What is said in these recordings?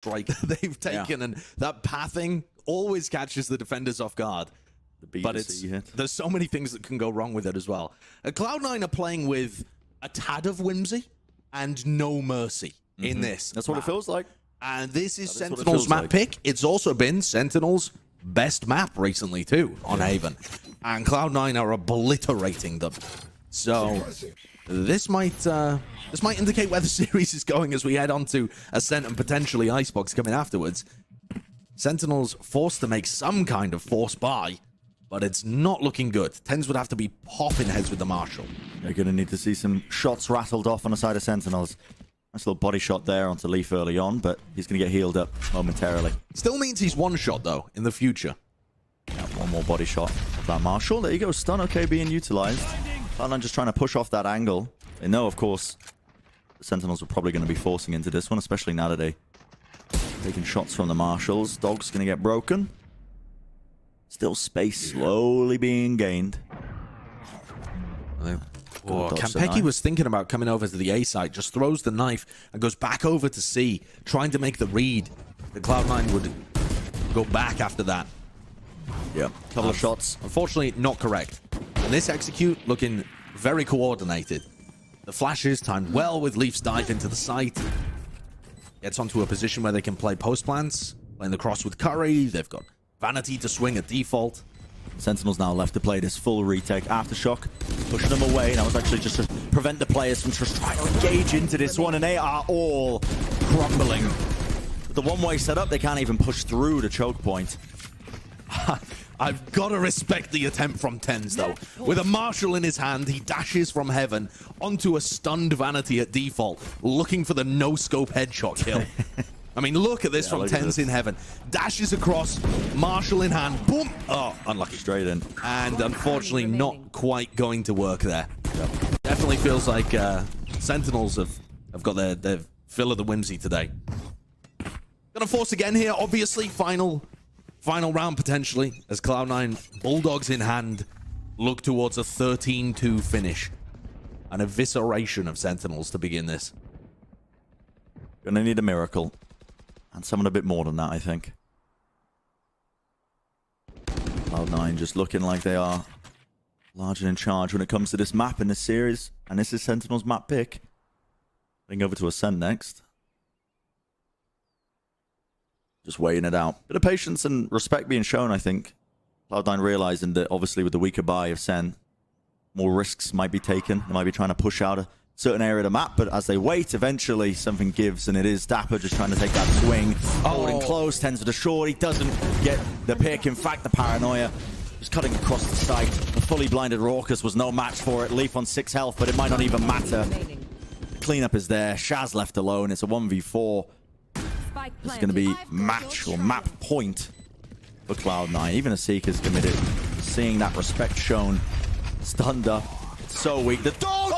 strike they've taken, and that pathing always catches the defenders off guard. But there's so many things that can go wrong with it as well. Cloud9 are playing with a tad of whimsy and no mercy in this. That's what it feels like. And this is Sentinels' map pick. It's also been Sentinels' best map recently too on Haven. And Cloud9 are obliterating them. So this might indicate where the series is going as we head on to Ascent and potentially Icebox coming afterwards. Sentinels forced to make some kind of forced buy, but it's not looking good. Tens would have to be popping heads with the Marshal. They're going to need to see some shots rattled off on the side of Sentinels. Nice little body shot there onto Leaf early on, but he's going to get healed up momentarily. Still means he's one shot, though, in the future. Yeah, one more body shot of that Marshal. There you go. Stun, okay, being utilized. Cloud9 just trying to push off that angle. They know, of course, the Sentinels are probably going to be forcing into this one, especially now that they're taking shots from the Marshals. Dog's going to get broken. Still space slowly being gained. Kampeki was thinking about coming over to the A site, just throws the knife and goes back over to C, trying to make the read. The Cloud9 would go back after that. Yeah, couple of shots. Unfortunately, not correct. And this execute looking very coordinated. The flashes timed well with Leaf's dive into the site. Gets onto a position where they can play post plants, playing the cross with Curry. They've got Vanity to swing at default. Sentinels now left to play this full retake. Aftershock pushing them away. That was actually just to prevent the players from just trying to engage into this one, and they are all crumbling. With the one-way setup, they can't even push through the choke point. I've got to respect the attempt from Tens, though. With a Marshal in his hand, he dashes from heaven onto a stunned Vanity at default, looking for the no-scope headshot kill. I mean, look at this from Tens in heaven. Dashes across, Marshal in hand, boom! Oh, unlucky. Straight in. And unfortunately, not quite going to work there. Yep. Definitely feels like Sentinels have got their fill of the whimsy today. Gonna force again here, obviously. Final round, potentially, as Cloud9, Bulldogs in hand, look towards a 13-2 finish. An evisceration of Sentinels to begin this. Gonna need a miracle. And someone a bit more than that, I think. Cloud9 just looking like they are large and in charge when it comes to this map in this series. And this is Sentinel's map pick. Heading over to Ascent next. Just weighing it out. Bit of patience and respect being shown, I think. Cloud9 realizing that obviously with the weaker buy of Sen, more risks might be taken. They might be trying to push out a certain area of the map, but as they wait, eventually something gives, and it is Dapper just trying to take that swing. Holding close, Tens with a short. He doesn't get the pick. In fact, the paranoia just cutting across the site. The fully blinded Raucus was no match for it. Leaf on 6 health, but it might not even matter. The cleanup is there. Shaz left alone. It's a 1v4. It's going to be match or map point for Cloud9. Even a Seeker's committed. Seeing that respect shown. Stunned up. So weak. The dog!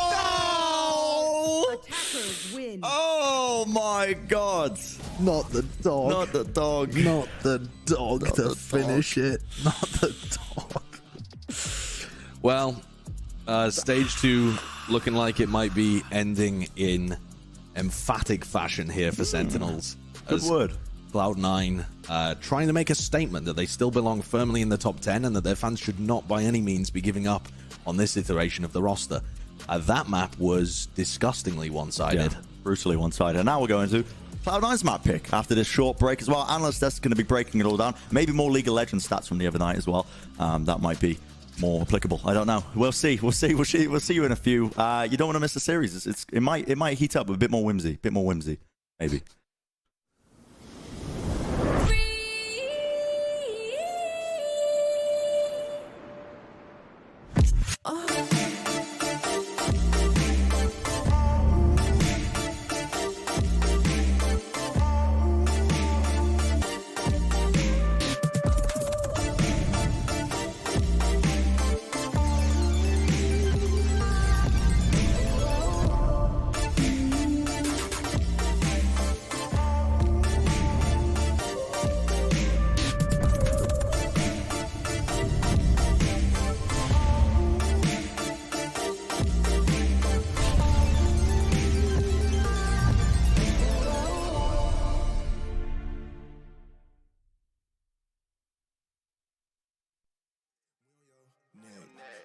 Oh my god! Not the dog. Not the dog. Not the dog Not to the finish dog. it. Not the dog. Well, stage 2 looking like it might be ending in emphatic fashion here for Sentinels. Good word. Cloud9 trying to make a statement that they still belong firmly in the top 10 and that their fans should not by any means be giving up on this iteration of the roster. That map was disgustingly one-sided. Yeah, brutally one-sided. And now we're going to Cloud9's map pick after this short break as well. Analyst Desk going to be breaking it all down. Maybe more League of Legends stats from the other night as well. That might be more applicable. I don't know. We'll see. We'll see you in a few. You don't want to miss the series. It might heat up with a bit more whimsy. Maybe.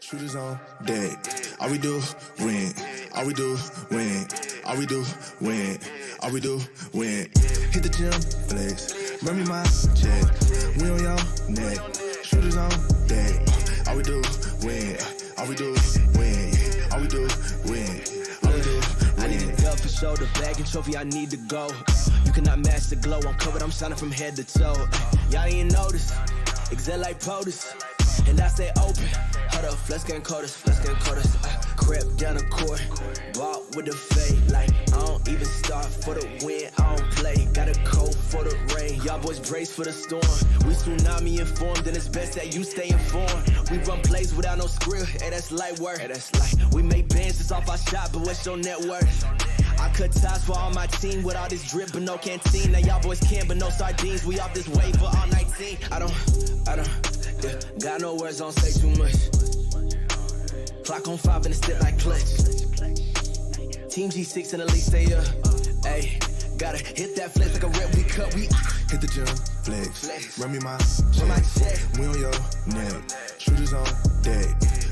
Shooters on deck. All we do, win. All we do, win. All we do, win. All we do, win. Hit the gym, flex. Run me my check. We on your neck. Shooters on deck. All we do, win. All we do, win. All we do, win. All we do, I need a belt for shoulder, bag and trophy, I need to go. You cannot match the glow, I'm covered, I'm shining from head to toe. Y'all ain't notice, exact like POTUS, and I stay open. Hold up, flex getting coldest, crept down the court, bought with the fade. Like, I don't even start for the win, I don't play. Got a coat for the rain, y'all boys brace for the storm. We tsunami informed, then it's best that you stay informed. We run plays without no script, hey, that's light work. Hey, that's light. We make bands just off our shot, but what's your net worth? I cut ties for all my team with all this drip, but no canteen. Now y'all boys can, but no sardines. We off this wave for all 19. I don't, yeah, got no words, don't say too much. Clock on 5 and it step like clutch. Team G6 and the league stay up. Ayy, gotta hit that flex like a rep, we cut, we hit the gym, flex. Run me my check. We on your neck. Shooters on deck.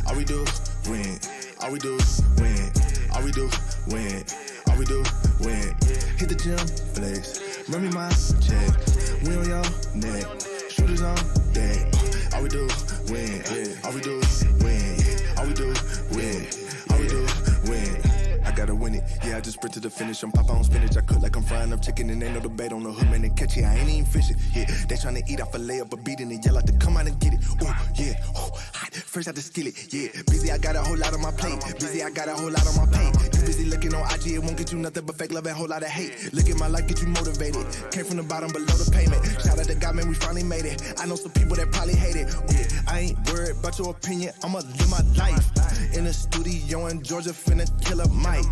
All we do, win. All we do, win. All we do, win. All we do, win. Hit the gym, flex. Run me my check. We on your neck. Shooters on deck. All we do, win. All we do, win. All we do, win. All we do, win. I gotta win it. Yeah, I just sprint to the finish. I'm pop on spinach. I cook like I'm frying up chicken, and ain't no debate on the hood, man. And catch it. I ain't even fishing. Yeah, they tryna eat off a layup, but beating it. Yell out to come out and get it. Ooh, yeah. Oh, hot. First out the skillet. Yeah, busy. I got a whole lot on my plate. Busy. I got a whole lot on my plate. You busy looking on IG. It won't get you nothing but fake love and a whole lot of hate. Look at my life, get you motivated. Came from the bottom below the payment. Shout out to God, man. We finally made it. I know some people that probably hate it. Yeah, I ain't worried about your opinion. I'ma live my life. In the studio in Georgia, finna kill a mic.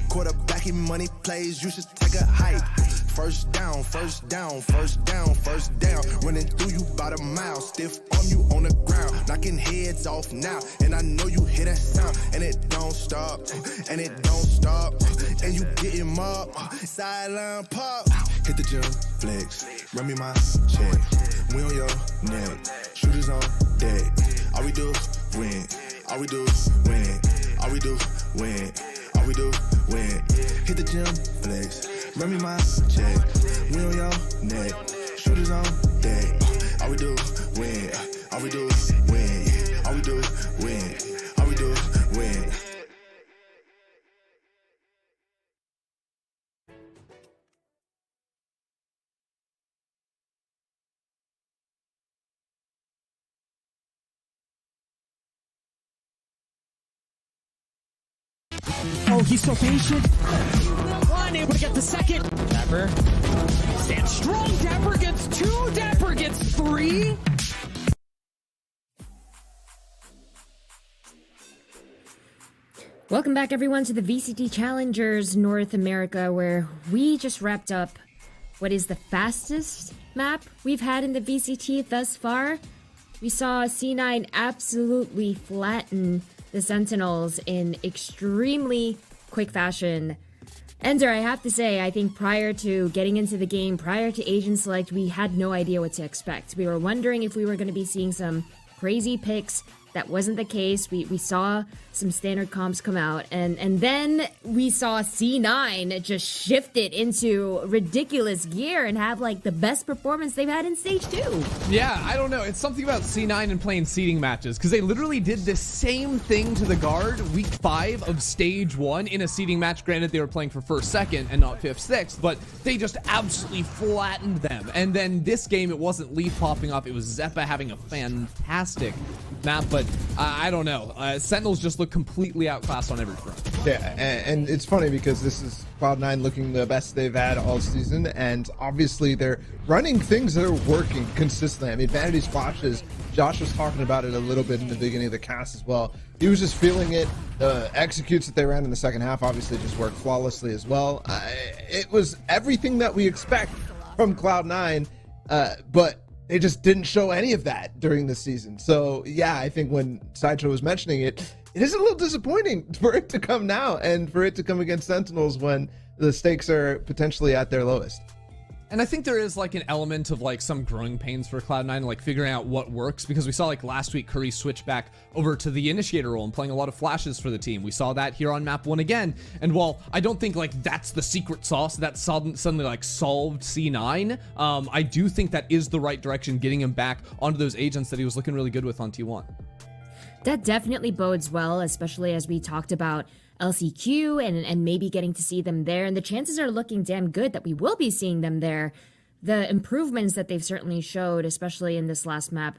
Quarterbacking money plays, you should take a hike. First down, first down, first down, first down. Running through you about a mile, stiff on you on the ground. Knocking heads off now, and I know you hear that sound. And it don't stop, and it don't stop. And you getting mobbed, sideline pop. Hit the gym, flex, run me my check. We on your neck, shooters on deck. All we do, win. All we do, win. All we do, win. All we do, win. Hit the gym, flex. Run me my check. We on your neck. Shooters on deck. All we do, win. All we do, win. All we do, win. All we do, win. Oh, he's so patient. One, able to get the second. Dapper stands strong. Dapper gets 2. Dapper gets 3. Welcome back, everyone, to the VCT Challengers North America, where we just wrapped up what is the fastest map we've had in the VCT thus far. We saw C9 absolutely flatten the Sentinels in extremely quick fashion. Ender, I have to say, I think prior to getting into the game, prior to Agent Select, we had no idea what to expect. We were wondering if we were going to be seeing some crazy picks. That wasn't the case. We saw some standard comps come out, and then we saw C9 just shift it into ridiculous gear and have like the best performance they've had in stage 2. Yeah, I don't know. It's something about C9 and playing seeding matches, because they literally did the same thing to the guard week 5 of stage 1 in a seeding match. Granted, they were playing for 1st, 2nd, and not 5th, 6th, but they just absolutely flattened them. And then this game, it wasn't Leaf popping off. It was Zeppa having a fantastic map, but I don't know. Sentinels just look completely outclassed on every front. Yeah, and it's funny because this is Cloud9 looking the best they've had all season, and obviously they're running things that are working consistently. I mean, Vanity Splashes, Josh was talking about it a little bit in the beginning of the cast as well. He was just feeling it. The executes that they ran in the second half obviously just worked flawlessly as well. It was everything that we expect from Cloud9, but they just didn't show any of that during the season. So yeah, I think when Sideshow was mentioning it, it is a little disappointing for it to come now and for it to come against Sentinels when the stakes are potentially at their lowest. And I think there is like an element of like some growing pains for Cloud9, like figuring out what works, because we saw like last week Curry switch back over to the initiator role and playing a lot of flashes for the team. We saw that here on map 1 again. And while I don't think like that's the secret sauce that suddenly like solved C9, I do think that is the right direction, getting him back onto those agents that he was looking really good with on T1. That definitely bodes well, especially as we talked about LCQ and maybe getting to see them there. And the chances are looking damn good that we will be seeing them there. The improvements that they've certainly showed, especially in this last map,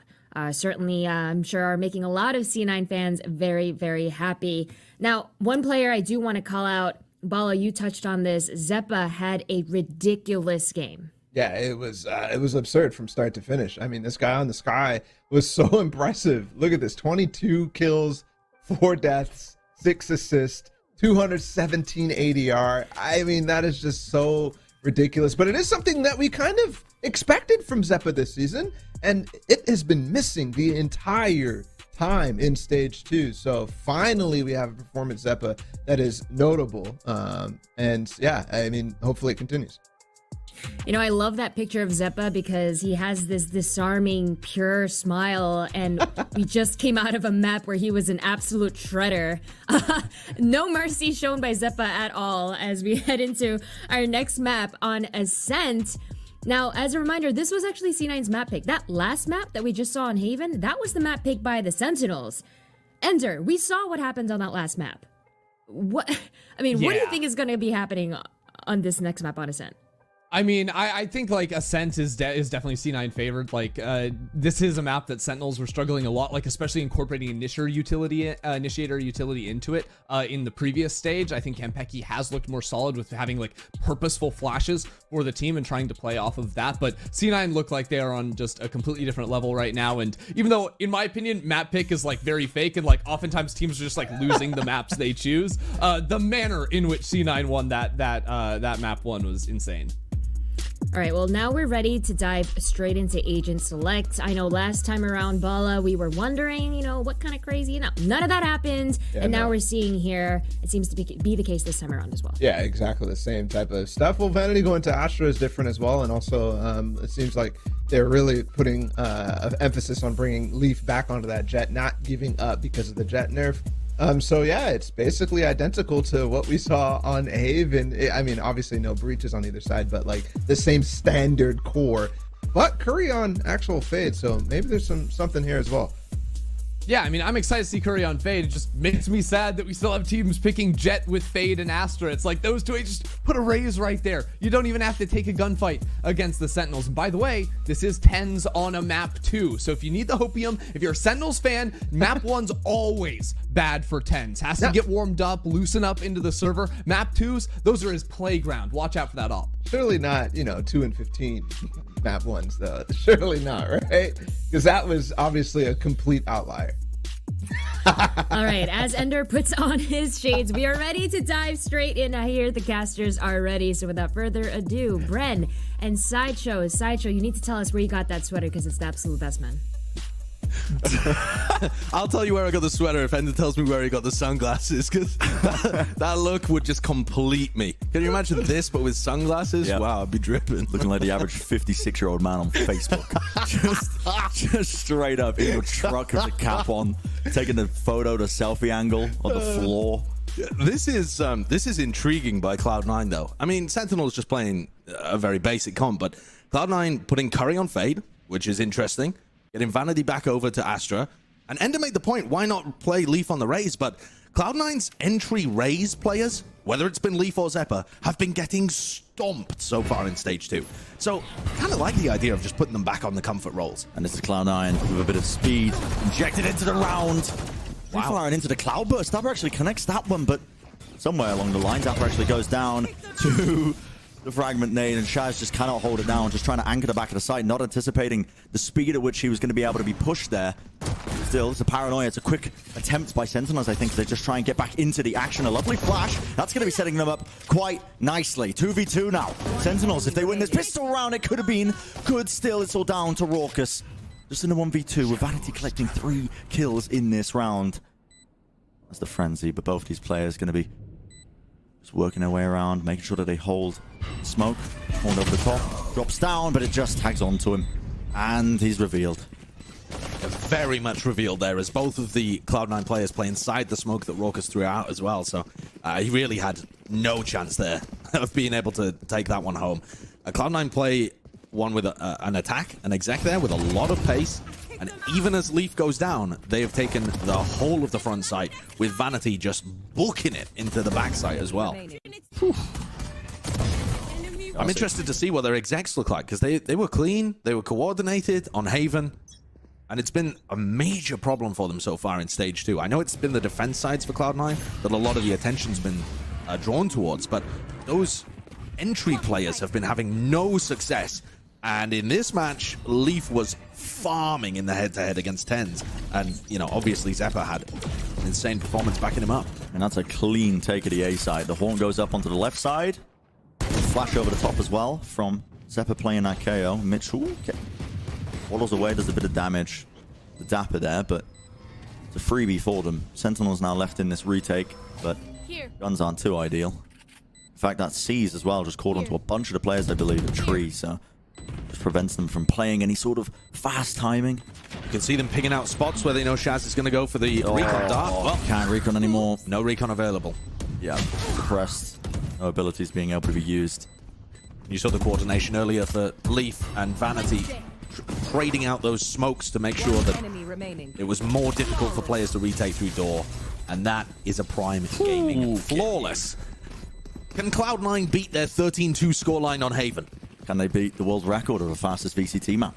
certainly I'm sure are making a lot of C9 fans very, very happy. Now, one player I do want to call out, Bala, you touched on this. Xeppaa had a ridiculous game. Yeah, it was absurd from start to finish. I mean, this guy on the sky was so impressive. Look at this, 22 kills, 4 deaths, 6 assists, 217 ADR. I mean, that is just so ridiculous. But it is something that we kind of expected from Xeppaa this season, and it has been missing the entire time in stage 2. So finally we have a performance Xeppaa that is notable. And yeah, I mean, hopefully it continues. You know, I love that picture of Xeppaa because he has this disarming, pure smile, and we just came out of a map where he was an absolute shredder. No mercy shown by Xeppaa at all as we head into our next map on Ascent. Now, as a reminder, this was actually C9's map pick. That last map that we just saw on Haven, that was the map picked by the Sentinels. Ender, we saw what happened on that last map. What do you think is going to be happening on this next map on Ascent? I mean, I think like Ascent is definitely C9 favored. Like this is a map that Sentinels were struggling a lot, like especially incorporating initiator utility into it in the previous stage. I think Campeki has looked more solid with having like purposeful flashes for the team and trying to play off of that. But C9 look like they are on just a completely different level right now. And even though, in my opinion, map pick is like very fake and like oftentimes teams are just like losing the maps they choose, the manner in which C9 won that map 1 was insane. All right, well, now we're ready to dive straight into Agent Select. I know last time around, Bala, we were wondering, what kind of crazy, none of that happened. Yeah, and now we're seeing here, it seems to be the case this time around as well. Yeah, exactly the same type of stuff. Well, Vanity going to Astra is different as well. And also, it seems like they're really putting emphasis on bringing Leaf back onto that Jet, not giving up because of the Jet nerf. So yeah, it's basically identical to what we saw on Haven. I mean, obviously no breaches on either side, but like the same standard core, but Curry on actual Fade. So maybe there's something here as well. Yeah, I mean, I'm excited to see Curry on Fade. It just makes me sad that we still have teams picking Jet with Fade and Astra. It's like those two, just put a raise right there. You don't even have to take a gunfight against the Sentinels. And by the way, this is 10s on a map 2. So if you need the Hopium, if you're a Sentinels fan, map 1's always bad for 10s. Has to get warmed up, loosen up into the server. Map 2s, those are his playground. Watch out for that op. Surely not, 2 and 15 map 1s though. Surely not, right? Because that was obviously a complete outlier. All right, as Ender puts on his shades, we are ready to dive straight in. I hear the casters are ready. So without further ado, Bren and Sideshow, you need to tell us where you got that sweater because it's the absolute best, man. I'll tell you where I got the sweater if Ender tells me where he got the sunglasses, because that look would just complete me. Can you imagine this but with sunglasses? Yep. Wow, I'd be dripping. Looking like the average 56-year-old man on Facebook. just straight up in your truck with a cap on, taking the photo to selfie angle on the floor. This is intriguing by Cloud9 though. I mean, Sentinel's just playing a very basic comp, but Cloud9 putting Curry on Fade, which is interesting. Getting Vanity back over to Astra. And Ender made the point, why not play Leaf on the Raze? But Cloud9's entry Raze players, whether it's been Leaf or Xeppaa, have been getting stomped so far in Stage 2. So, kind of like the idea of just putting them back on the comfort roles. And this is Cloud9 with a bit of speed, injected into the round. Wow. Firing into the Cloudburst. Zapper actually connects that one, but somewhere along the line, Zapper actually goes down to the fragment nade, and Shaz just cannot hold it down, just trying to anchor the back of the site, not anticipating the speed at which he was going to be able to be pushed there. Still, it's a paranoia. It's a quick attempt by Sentinels, I think. They just try and get back into the action. A lovely flash. That's going to be setting them up quite nicely. 2v2 now. Sentinels, if they win this pistol round, it could have been good. Still, it's all down to Raucus. Just in a 1v2 with Vanity collecting 3 kills in this round. That's the frenzy, but both these players going to be Just working their way around, making sure that they hold smoke. Horn over the top. Drops down, but it just tags onto him. And he's revealed. Very much revealed there as both of the Cloud9 players play inside the smoke that Raucus threw out as well. So he really had no chance there of being able to take that one home. Cloud9 play one with an attack, an exec there with a lot of pace. And even as Leaf goes down, they have taken the whole of the front site, with Vanity just booking it into the back site as well. I'm interested to see what their execs look like, because they were clean, they were coordinated on Haven, and it's been a major problem for them so far in Stage 2. I know it's been the defense sides for Cloud9 that a lot of the attention's been drawn towards, but those entry players have been having no success. And in this match, Leaf was farming in the head-to-head against Tens. And, you know, obviously Zephyr had an insane performance backing him up. And that's a clean take of the A side. The horn goes up onto the left side. Flash over the top as well from Zephyr playing that KO. Mitchell follows away, does a bit of damage. The Dapper there, but it's a freebie for them. Sentinels now left in this retake, but guns aren't too ideal. In fact, that Seize as well just caught onto a bunch of the players, I believe, at Tree, so just prevents them from playing any sort of fast timing. You can see them picking out spots where they know Shaz is going to go for the recon dart. Well, can't recon anymore. No recon available. Yeah, suppressed. No abilities being able to be used. You saw the coordination earlier for Leaf and Vanity trading out those smokes to make sure that it was more difficult for players to retake through door. And that is a prime gaming flawless. Can Cloud9 beat their 13-2 scoreline on Haven? Can they beat the world record of the fastest VCT map?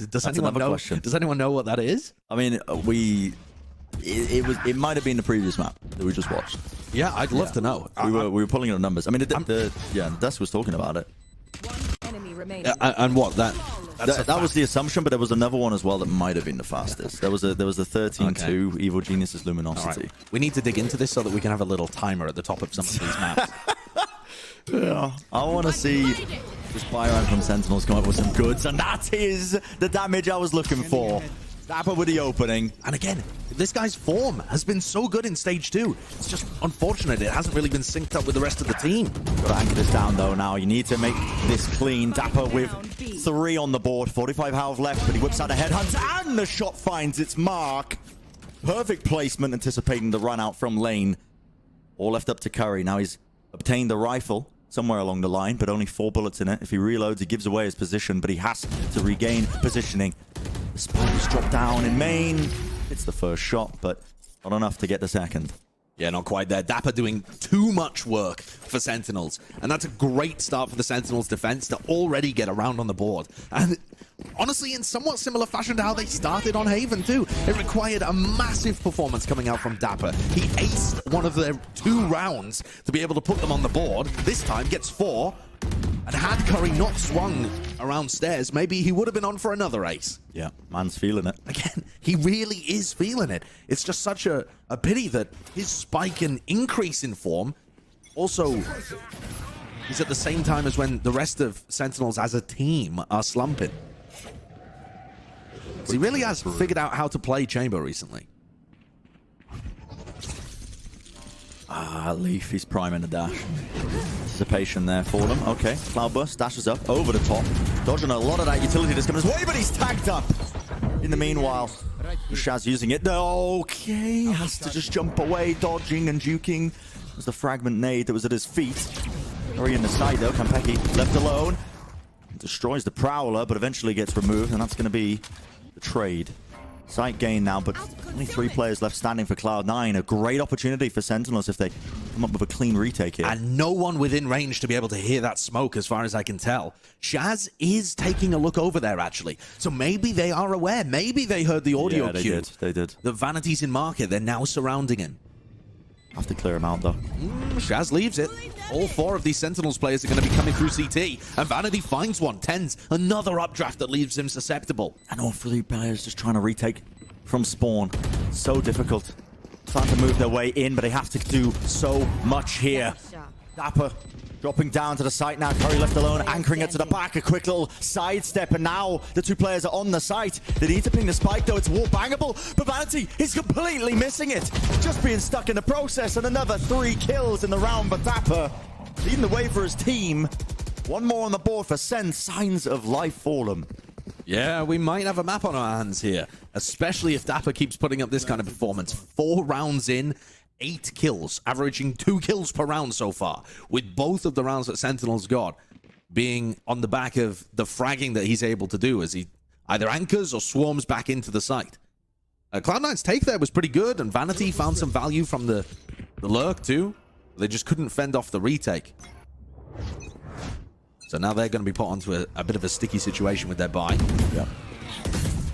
Does anyone know what that is? I mean, it might have been the previous map that we just watched. Yeah, I'd love to know. We were pulling in the numbers. I mean, the Desk was talking about it. And what that was the assumption, but there was another one as well that might have been the fastest. There was a 13-2 Evil Genius's Luminosity. Right. We need to dig into this so that we can have a little timer at the top of some of these maps. Yeah, I want to see this Byron from Sentinels come up with some goods, and that is the damage I was looking for. Dapper with the opening. And again, this guy's form has been so good in Stage 2. It's just unfortunate it hasn't really been synced up with the rest of the team. Got to anchor this down, though, now. You need to make this clean. Dapper with 3 on the board. 45 health left, but he whips out a headhunt, and the shot finds its mark. Perfect placement, anticipating the run out from lane. All left up to Curry. Now he's obtained the rifle somewhere along the line, but only 4 bullets in it. If he reloads, he gives away his position, but he has to regain positioning. The spike is dropped down in main. It's the first shot, but not enough to get the second. Yeah, not quite there. Dapper doing too much work for Sentinels. And that's a great start for the Sentinels defense to already get around on the board. And honestly, in somewhat similar fashion to how they started on Haven too. It required a massive performance coming out from Dapper. He aced one of their 2 rounds to be able to put them on the board. This time gets 4. And had Curry not swung around stairs, maybe he would have been on for another ace. Yeah, man's feeling it. Again, he really is feeling it. It's just such a pity that his spike and increase in form also is at the same time as when the rest of Sentinels as a team are slumping. He really has figured out how to play Chamber recently. Leaf, he's priming the dash. Anticipation there for them. Okay, Cloudburst dashes up over the top, dodging a lot of that utility that's coming his way, but he's tagged up. In the meanwhile, Shaz using it. Okay, has to just jump away, dodging and juking. There's the fragment nade that was at his feet. Very in the side though. Kampeki left alone. Destroys the Prowler, but eventually gets removed, and that's going to be the trade. Site gain now, but only 3 players left standing for Cloud9. A great opportunity for Sentinels if they come up with a clean retake here. And no one within range to be able to hear that smoke, as far as I can tell. Shaz is taking a look over there, actually. So maybe they are aware. Maybe they heard the audio cue. They did. The Vanity's in market. They're now surrounding him. Have to clear him out, though. Shaz leaves it. All 4 of these Sentinels players are going to be coming through CT. And Vanity finds one. Tens, another updraft that leaves him susceptible. And all 3 players just trying to retake from spawn. So difficult. Trying to move their way in, but they have to do so much here. Dapper dropping down to the site now. Curry left alone, anchoring it to the back. A quick little sidestep, and now the two players are on the site. They need to ping the spike, though. It's wall bangable, but Vanity is completely missing it. Just being stuck in the process, and another 3 kills in the round. But Dapper leading the way for his team. One more on the board for Sen. Signs of life for them. Yeah, we might have a map on our hands here, especially if Dapper keeps putting up this kind of performance. 4 rounds in, 8 kills, averaging 2 kills per round so far, with both of the rounds that Sentinels got being on the back of the fragging that he's able to do as he either anchors or swarms back into the site. Cloud9's take there was pretty good, and Vanity found some value from the lurk too. They just couldn't fend off the retake. So now they're going to be put onto a bit of a sticky situation with their buy. Yep.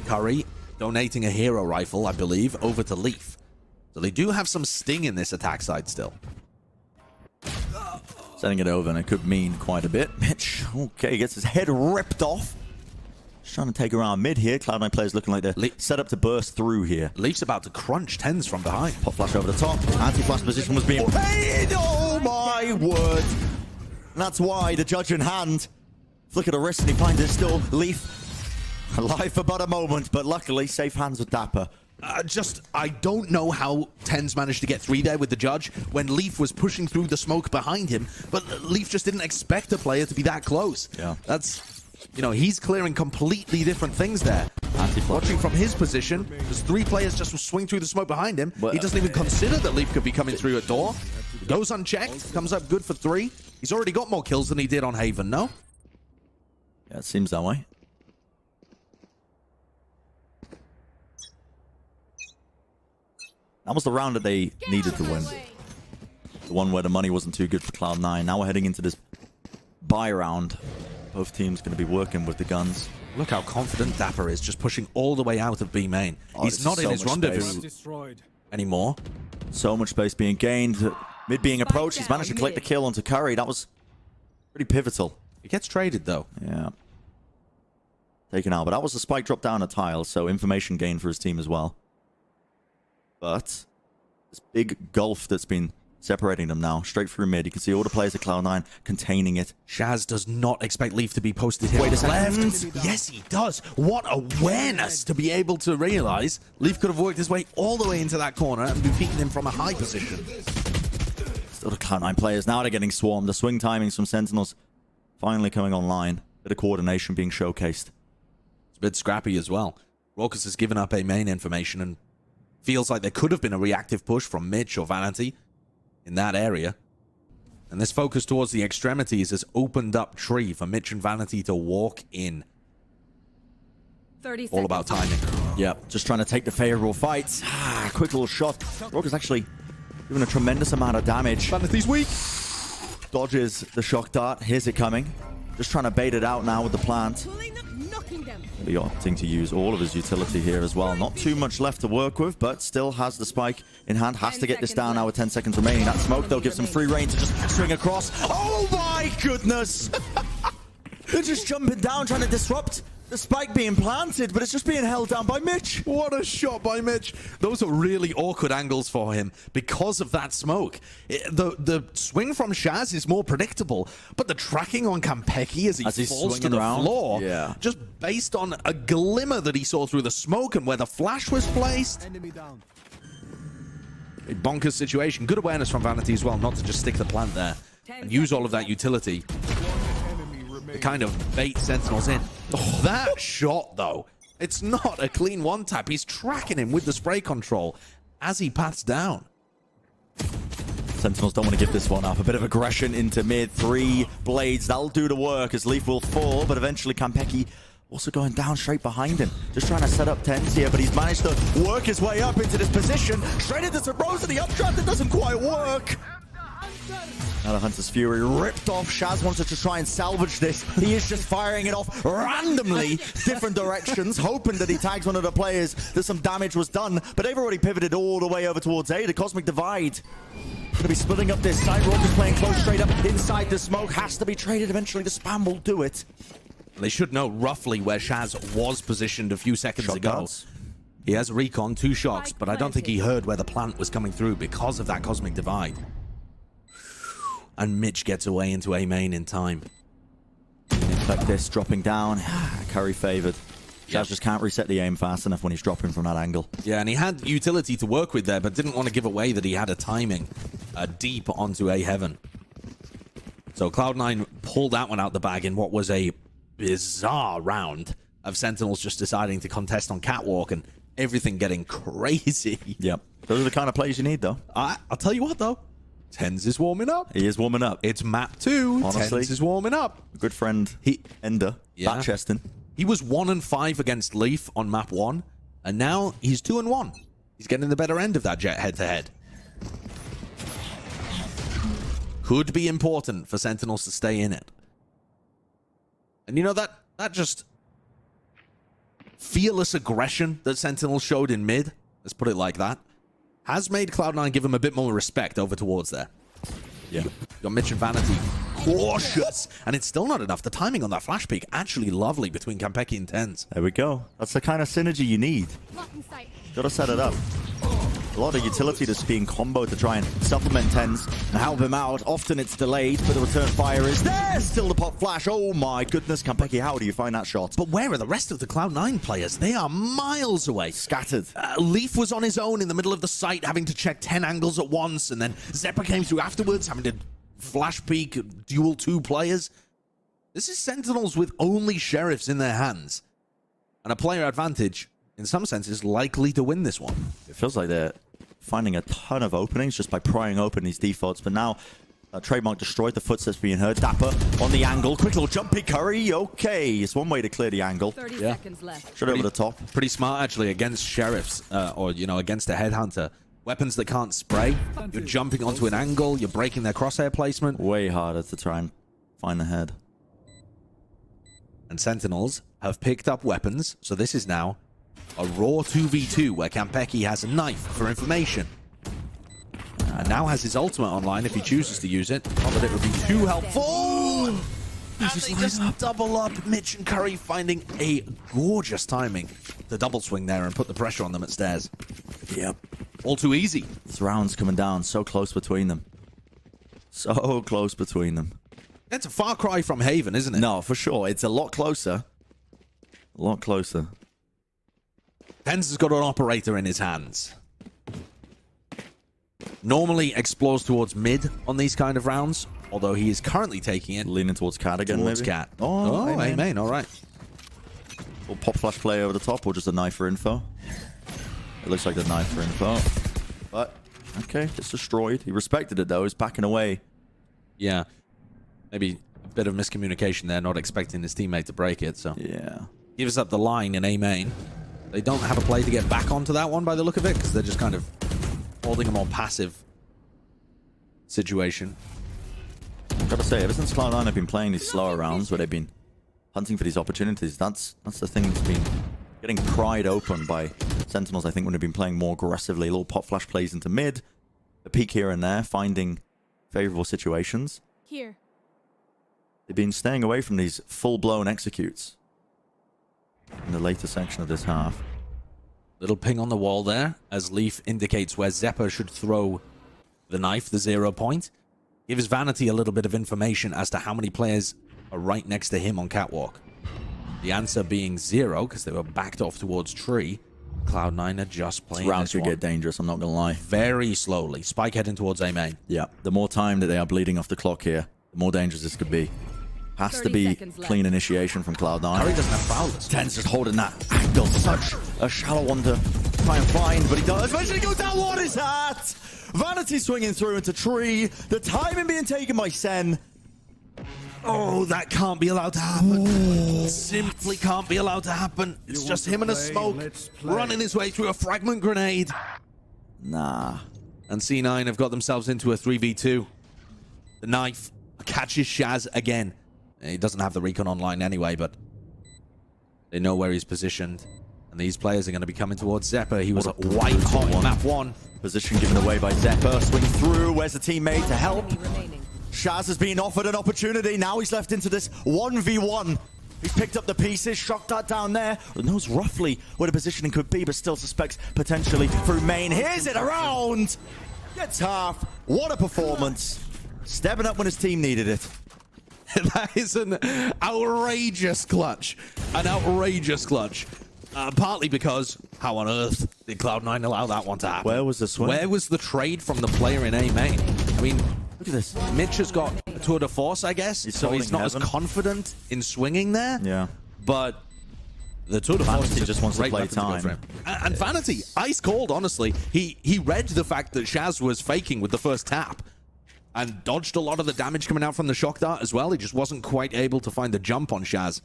Curry donating a hero rifle, I believe, over to Leaf. So they do have some sting in this attack side still. Sending it over, and it could mean quite a bit. Mitch, okay, gets his head ripped off. Just trying to take around mid here. Cloud9 players looking like they're set up to burst through here. Leaf's about to crunch 10s from behind. Pop flash over the top. Anti-flash position was being paid. Oh my word. And that's why the judge in hand. Look at the wrist, and he finds it still. Leaf alive for about a moment, but luckily safe hands with Dapper. I don't know how 10s managed to get 3 there with the judge when Leaf was pushing through the smoke behind him, but Leaf just didn't expect a player to be that close. Yeah. That's, you know, he's clearing completely different things there. Watching from his position, there's 3 players just swing through the smoke behind him. He doesn't even consider that Leaf could be coming through a door. Goes unchecked, comes up good for 3. He's already got more kills than he did on Haven, no? Yeah, it seems that way. That was the round that they needed to win. The one where the money wasn't too good for Cloud9. Now we're heading into this buy round. Both teams going to be working with the guns. Look how confident Dapper is, just pushing all the way out of B main. He's not in his rendezvous anymore. So much space being gained. Mid being approached. He's managed to collect the kill onto Curry. That was pretty pivotal. He gets traded, though. Yeah. Taken out. But that was a spike drop down a tile, so information gain for his team as well. But this big gulf that's been separating them now, straight through mid. You can see all the players at Cloud9 containing it. Shaz does not expect Leaf to be posted here. Wait a second. Yes, he does. What awareness to be able to realize Leaf could have worked his way all the way into that corner and defeated him from a high position. Still the Cloud9 players. Now they're getting swarmed. The swing timings from Sentinels finally coming online. Bit of coordination being showcased. It's a bit scrappy as well. Raucus has given up a main information and feels like there could have been a reactive push from Mitch or Vanity in that area. And this focus towards the extremities has opened up tree for Mitch and Vanity to walk in. 30 All about timing. Yeah, just trying to take the favorable fights. Quick little shot. Raucus actually doing a tremendous amount of damage. Vanity's weak. Dodges the shock dart. Here's it coming. Just trying to bait it out now with the plant. Be opting to use all of his utility here as well. Not too much left to work with, but still has the spike in hand. Has to get this down now with 10 seconds remaining. That smoke, though, gives him free reign to just swing across. Oh my goodness! They're just jumping down, trying to disrupt the spike being planted, but it's just being held down by Mitch. What a shot by Mitch. Those are really awkward angles for him because of that smoke. The swing from Shaz is more predictable, but the tracking on Kampeki as he falls to the floor, just based on a glimmer that he saw through the smoke and where the flash was placed. A bonkers situation. Good awareness from Vanity as well, not to just stick the plant there and use all of that utility. The kind of bait Sentinels in. Oh, that shot, though. It's not a clean one-tap. He's tracking him with the spray control as he paths down. Sentinels don't want to give this one up. A bit of aggression into mid. 3 blades. That'll do the work as Leaf will fall, but eventually Kampeki also going down straight behind him. Just trying to set up 10s here, but he's managed to work his way up into this position. Straight into the Rose of the updraft. It doesn't quite work. Now the Hunter's Fury ripped off. Shaz wanted to try and salvage this. He is just firing it off randomly, different directions, hoping that he tags one of the players, that some damage was done. But they've already pivoted all the way over towards A. The Cosmic Divide going to be splitting up this side. Raucus playing close straight up inside the smoke. Has to be traded eventually. The spam will do it. They should know roughly where Shaz was positioned a few seconds ago. Darts. He has a recon, 2 shots, but I don't think he heard where the plant was coming through because of that Cosmic Divide. and Mitch gets away into A main in time. Like this, dropping down. Curry favored. Shaz just can't reset the aim fast enough when he's dropping from that angle. Yeah, and he had utility to work with there, but didn't want to give away that he had a timing deep onto A heaven. So Cloud9 pulled that one out the bag in what was a bizarre round of Sentinels just deciding to contest on Catwalk and everything getting crazy. Yep. Those are the kind of plays you need, though. I'll tell you what, though. Tens is warming up. He is warming up. It's map 2. Honestly, Tens is warming up. Good friend, Ender, back chesting. He was 1-5 against Leaf on map 1, and now he's 2-1. He's getting the better end of that Jet head-to-head. Could be important for Sentinels to stay in it. And you know, that just fearless aggression that Sentinels showed in mid, let's put it like that, has made Cloud9 give him a bit more respect over towards there. Yeah. You got Mitch and Vanity cautious, and it's still not enough. The timing on that flash peek actually lovely between Kampeki and Tens. There we go. That's the kind of synergy you need. Gotta set it up. A lot of utility that's being comboed to try and supplement Tens and help him out. Often it's delayed, but the return fire is there. Still the pop flash. Oh my goodness, Kampeki, how do you find that shot? But where are the rest of the Cloud9 players? They are miles away. Scattered. Leaf was on his own in the middle of the site, having to check 10 angles at once, and then Zeppa came through afterwards, having to flash peek, duel 2 players. This is Sentinels with only Sheriffs in their hands. And a player advantage, in some senses, likely to win this one. It feels like they're finding a ton of openings just by prying open these defaults, but now Trademark destroyed, the footsteps being heard. Dapper on the angle. Quick little jumpy Curry. Okay, it's one way to clear the angle. 30 seconds left. Straight over the top. Pretty smart, actually, against Sheriffs, or, you know, against a Headhunter. Weapons that can't spray. You're jumping onto an angle. You're breaking their crosshair placement. Way harder to try and find the head. And Sentinels have picked up weapons, so this is now a raw 2v2 where Kampeki has a knife for information. And now has his ultimate online if he chooses to use it. Not that it would be too helpful. And they just double up. Mitch and Curry finding a gorgeous timing to double swing there and put the pressure on them at stairs. Yep. All too easy. This round's coming down. So close between them. So close between them. It's a far cry from Haven, isn't it? No, for sure. It's a lot closer. A lot closer. Tens has got an operator in his hands. Normally explores towards mid on these kind of rounds, although he is currently taking it leaning towards Cat again, towards maybe? Cat. Oh, amen. All right. Or pop flash play over the top, or just a knife for info. It looks like the knife for info. But, okay, it's destroyed. He respected it, though. He's backing away. Yeah. Maybe a bit of miscommunication there, not expecting his teammate to break it, so. Yeah. Gives up the line in A main. They don't have a play to get back onto that one by the look of it, because they're just kind of holding a more passive situation. I've got to say, ever since Cloud9 have been playing these slower rounds where they've been hunting for these opportunities, that's the thing that's been getting pried open by Sentinels, I think, when they've been playing more aggressively. Little pop flash plays into mid, a peek here and there, finding favorable situations. Here. They've been staying away from these full-blown executes in the later section of this half. Little ping on the wall there, as Leaf indicates where Zeppa should throw the knife, the 0 point. Gives Vanity a little bit of information as to how many players are right next to him on Catwalk. The answer being 0, because they were backed off towards tree. Cloud9 are just playing Rounds this could one get dangerous, I'm not going to lie. very slowly. Spike heading towards A main. Yeah, the more time that they are bleeding off the clock here, the more dangerous this could be. Has to be clean initiation from Cloud9. Curry doesn't have foulers. Tens just holding that angle. Such a shallow one to try and find, but he does. Eventually goes down. What is that? Vanity swinging through into tree. The timing being taken by Sen. Oh, that can't be allowed to happen. Simply can't be allowed to happen. It's just him and a smoke running his way through a fragment grenade. Nah. And C9 have got themselves into a 3v2. The knife catches Shaz again. He doesn't have the recon online anyway, but they know where he's positioned. And these players are going to be coming towards Zeppa. He was white hot in map 1. Position given away by Zeppa. Swing through. Where's the teammate to help? Shaz has been offered an opportunity. Now he's left into this 1v1. He's picked up the pieces, shot that down there. Knows roughly where the positioning could be, but still suspects potentially through main. Here's it around. Gets half. What a performance. Stepping up when his team needed it. That is an outrageous clutch. An outrageous clutch. Partly because, how on earth did Cloud9 allow that one to happen? Where was the swing? Where was the trade from the player in A main? I mean, Look at this. Mitch has got a tour de force, I guess, so he's not as confident in swinging there. Yeah. But the tour de force Vanity just wants to play time. And Vanity, ice cold, honestly. He read the fact that Shaz was faking with the first tap and dodged a lot of the damage coming out from the shock dart as well. He just wasn't quite able to find the jump on Shaz.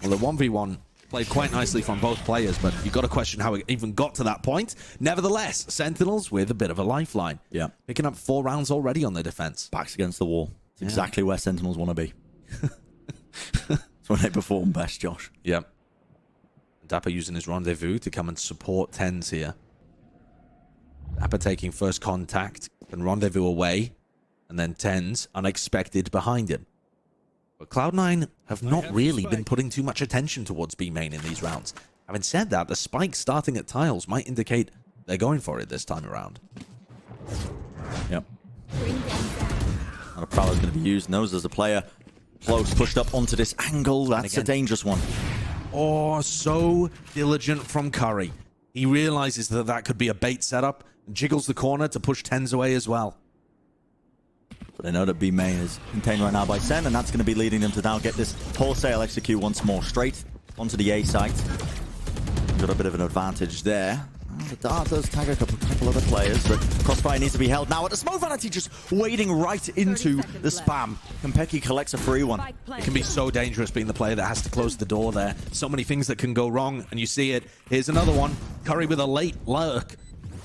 Well, the 1v1 played quite nicely from both players, but you've got to question how it even got to that point. Nevertheless, Sentinels with a bit of a lifeline. Yeah. Picking up 4 rounds already on their defense. Backs against the wall. It's exactly where Sentinels want to be. It's when they perform best, Josh. Yep. Dapper using his rendezvous to come and support TenZ here. Dapper taking first contact and rendezvous away, and then TenZ unexpected behind him. But Cloud9 have not really been putting too much attention towards B main in these rounds. Having said that, the spike starting at tiles might indicate they're going for it this time around. Yep. Not a prowler is going to be used. Knows there's a player close, pushed up onto this angle. That's a dangerous one. Oh, so diligent from Curry. He realizes that that could be a bait setup and jiggles the corner to push TenZ away as well. But I know that B main is contained right now by Sen, and that's going to be leading them to now get this wholesale execute once more. Straight onto the A site. Got a bit of an advantage there. The dart does tag a couple other players, but Crossfire needs to be held now at the smoke. Vanity just wading right into the spam. Konpeki collects a free one. It can be so dangerous being the player that has to close the door there. So many things that can go wrong, and you see it. Here's another one. Curry with a late lurk.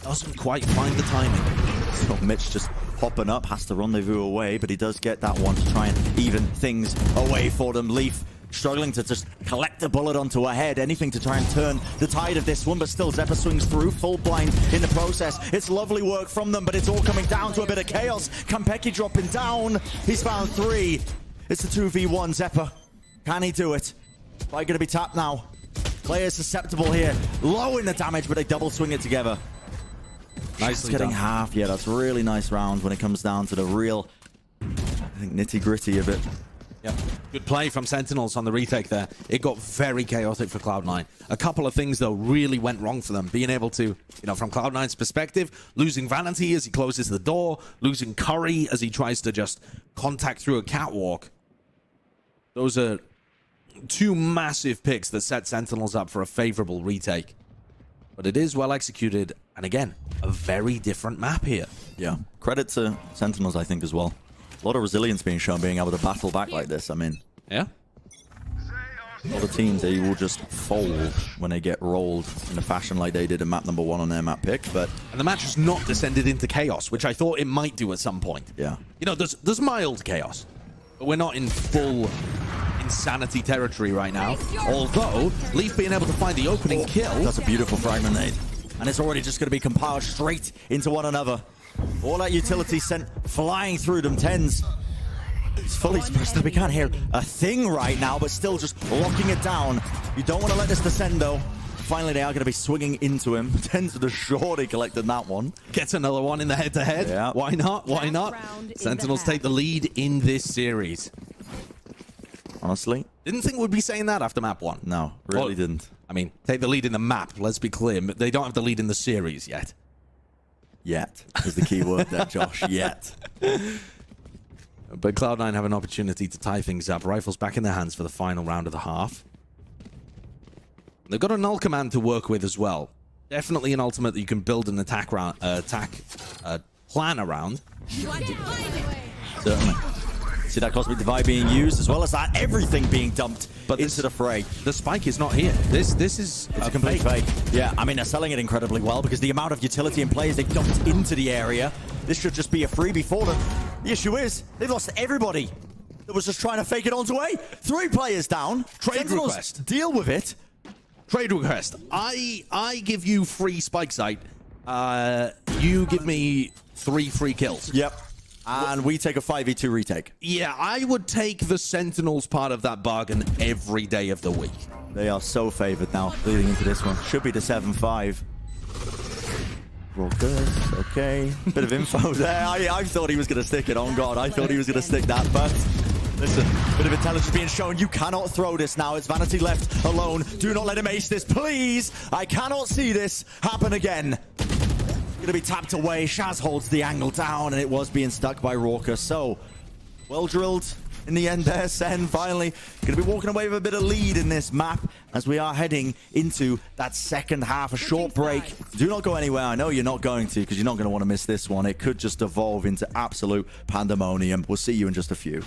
Doesn't quite find the timing. So Mitch just popping up, has to rendezvous away, but he does get that one to try and even things away for them. Leaf struggling to just collect a bullet onto her head, anything to try and turn the tide of this one, but still Zephyr swings through, full blind in the process. It's lovely work from them, but it's all coming down to a bit of chaos. Konpeki dropping down. He's found 3. It's a 2v1. Zephyr, can he do it? Fight gonna be tapped now. Players susceptible here. Low in the damage, but they double swing it together. Nicely getting done. half. Yeah, that's really nice round when it comes down to the real, I think, nitty-gritty of it. Yep. Good play from Sentinels on the retake there. It got very chaotic for Cloud9. A couple of things, though, really went wrong for them. Being able to, from Cloud9's perspective, losing Vanity as he closes the door, losing Curry as he tries to just contact through a catwalk. Those are 2 massive picks that set Sentinels up for a favorable retake. But it is well executed, and again, a very different map here. Yeah, credit to Sentinels, I think, as well. A lot of resilience being shown, being able to battle back like this. I mean, yeah. A lot of teams, they will just fold when they get rolled in a fashion like they did in map number 1 on their map pick, but... And the match has not descended into chaos, which I thought it might do at some point. Yeah. There's mild chaos, but we're not in full insanity territory right now. Although, Leaf being able to find the opening kill... That's a beautiful fragment nade. And it's already just going to be compiled straight into one another. All that utility sent flying through them. TenZ. He's fully suppressed up. He can't hear a thing right now, but still just locking it down. You don't want to let this descend, though. Finally, they are going to be swinging into him. TenZ with a shorty collected that one. Gets another one in the head-to-head. Yeah. Why not? Why not? Sentinels take the lead in this series. Honestly? Didn't think we'd be saying that after map 1. No, really didn't. I mean, take the lead in the map, let's be clear. They don't have the lead in the series yet. Yet is the key word there, Josh. Yet. But Cloud9 have an opportunity to tie things up. Rifles back in their hands for the final round of the half. They've got a null command to work with as well. Definitely an ultimate that you can build an attack plan around. Certainly. See that Cosmic Divide being used, as well as that everything being dumped into the fray. The spike is not here. This is a complete fake. Yeah, I mean, they're selling it incredibly well because the amount of utility and players they've dumped into the area, this should just be a freebie for them. The issue is, they've lost everybody that was just trying to fake it onto A. 3 players down. Trade Sentinels request. Deal with it. Trade request. I give you free spike site. You give me 3 free kills. Yep. And we take a 5v2 retake. Yeah, I would take the Sentinels part of that bargain every day of the week. They are so favored now, leading into this one. Should be the 7-5. Raucous, okay. Bit of info there. I thought he was going to stick it, on God. I thought he was going to stick that, but listen, bit of intelligence being shown. You cannot throw this now. It's Vanity left alone. Do not let him ace this, please. I cannot see this happen again. Going to be tapped away. Shaz holds the angle down, and it was being stuck by Raucous. So, well drilled in the end there. Sen finally going to be walking away with a bit of lead in this map as we are heading into that second half. A short break. Do not go anywhere. I know you're not going to, because you're not going to want to miss this one. It could just evolve into absolute pandemonium. We'll see you in just a few.